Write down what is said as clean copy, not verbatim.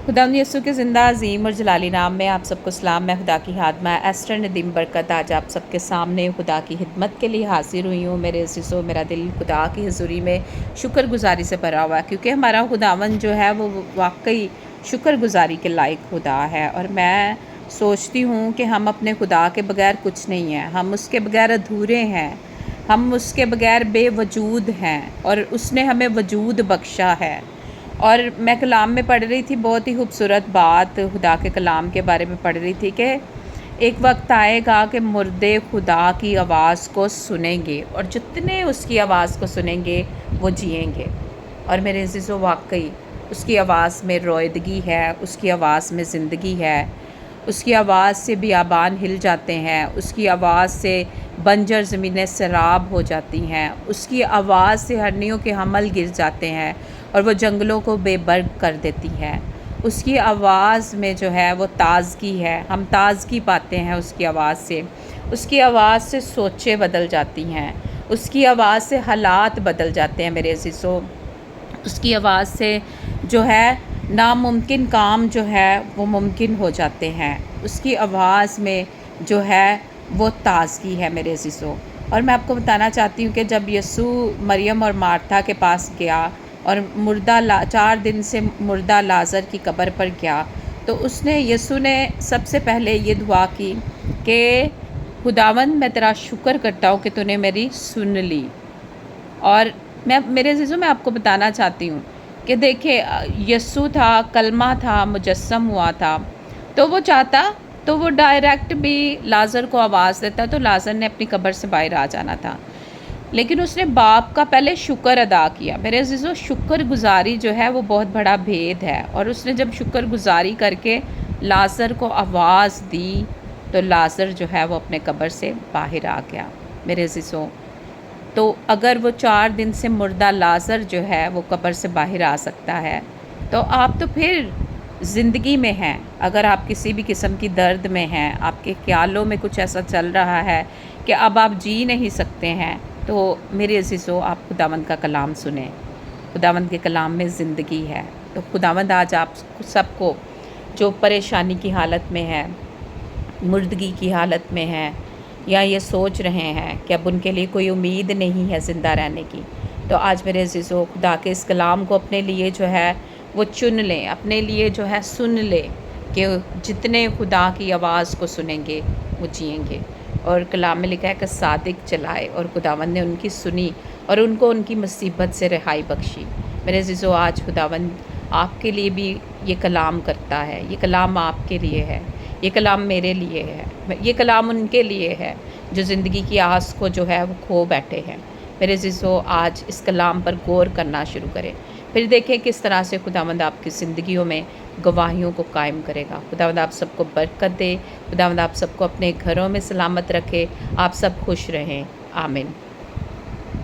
खुदावंद यीशु के ज़िंदा अज़ीम और जलाली नाम में आप सबको सलाम। मैं खुदा की खादमा एस्टर नदीम बरकत आज आप सबके सामने खुदा की खिदमत के लिए हाजिर हुई हूँ। मेरे अज़ीज़ों, मेरा दिल खुदा की हज़ूरी में शुक्रगुजारी से भरा हुआ है, क्योंकि हमारा खुदावंद जो है वो वाकई शुक्रगुजारी के लायक खुदा है। और मैं सोचती हूँ कि हम अपने खुदा के बगैर कुछ नहीं हैं, हम उसके बगैर अधूरे हैं, हम उसके बगैर बेवजूद हैं, और उसने हमें वजूद बख्शा है। और मैं कलाम में पढ़ रही थी, बहुत ही खूबसूरत बात खुदा के कलाम के बारे में पढ़ रही थी कि एक वक्त आएगा कि मुर्दे खुदा की आवाज़ को सुनेंगे, और जितने उसकी आवाज़ को सुनेंगे वो जिएंगे। और मेरे अज़ीज़ों, वाकई उसकी आवाज़ में रोयदगी है, उसकी आवाज़ में ज़िंदगी है। उसकी आवाज़ से बियाबान हिल जाते हैं, उसकी आवाज़ से बंजर ज़मीनें सैराब हो जाती हैं, उसकी आवाज़ से हरनियों के हमल गिर जाते हैं और वो जंगलों को बेबर्ग कर देती है। उसकी आवाज़ में जो है वो ताज़गी है, हम ताज़गी पाते हैं उसकी आवाज़ से। उसकी आवाज़ से सोचें बदल जाती हैं, उसकी आवाज़ से हालात बदल जाते हैं मेरे अज़ीज़ों। उसकी आवाज़ से जो है नामुमकिन काम जो है वो मुमकिन हो जाते हैं। उसकी आवाज़ में जो है वो ताज़गी है मेरे अज़ीज़ों। और मैं आपको बताना चाहती हूँ कि जब यीशु मरियम और मार्था के पास गया और 4 दिन से मुर्दा लाज़र की कब्र पर गया, तो यीशु ने सबसे पहले ये दुआ की कि खुदावंद, मैं तेरा शुक्र करता हूँ कि तूने मेरी सुन ली। और मेरे अज़ीज़ों, मैं आपको बताना चाहती हूँ कि देखिए, यस्सु था, कलमा था, मुजस्सम हुआ था, तो वो चाहता तो वो डायरेक्ट भी लाज़र को आवाज़ देता, तो लाज़र ने अपनी कब्र से बाहर आ जाना था। लेकिन उसने बाप का पहले शुक्र अदा किया। मेरे अज़ीज़ों, शुक्रगुज़ारी जो है वो बहुत बड़ा भेद है। और उसने जब शुक्रगुज़ारी करके लाज़र को आवाज़ दी, तो लाज़र जो है वो अपने कब्र से बाहर आ गया। मेरे अज़ीज़ों, तो अगर वो 4 दिन से मुर्दा लाज़र जो है वो कब्र से बाहर आ सकता है, तो आप तो फिर ज़िंदगी में हैं। अगर आप किसी भी किस्म की दर्द में हैं, आपके ख्यालों में कुछ ऐसा चल रहा है कि अब आप जी नहीं सकते हैं, तो मेरे अज़ीज़ों, आप खुदावंद का कलाम सुनें। खुदावंद के कलाम में ज़िंदगी है। तो खुदावंद आज आप सबको जो परेशानी की हालत में है, मुर्दगी की हालत में हैं, या ये सोच रहे हैं कि अब उनके लिए कोई उम्मीद नहीं है ज़िंदा रहने की, तो आज मेरे अज़ीज़ों, खुदा के इस कलाम को अपने लिए जो है वो चुन लें, अपने लिए जो है सुन लें कि जितने खुदा की आवाज़ को सुनेंगे वो जिएंगे। और कलाम में लिखा है कि सादिक चलाए, और खुदावंद ने उनकी सुनी और उनको उनकी मुसीबत से रिहाई बख्शी। मेरे अज़ीज़ों, आज खुदावंद आपके लिए भी ये कलाम करता है। ये कलाम आपके लिए है, ये कलाम मेरे लिए है, ये कलाम उनके लिए है जो ज़िंदगी की आस को जो है वो खो बैठे हैं। मेरे अज़ीज़ों, आज इस कलाम पर गौर करना शुरू करें, फिर देखें किस तरह से खुदावंद आपकी ज़िंदगियों में गवाहियों को कायम करेगा। खुदावंद आप सबको बरकत दे, खुदावंद आप सबको अपने घरों में सलामत रखे, आप सब खुश रहें। आमीन।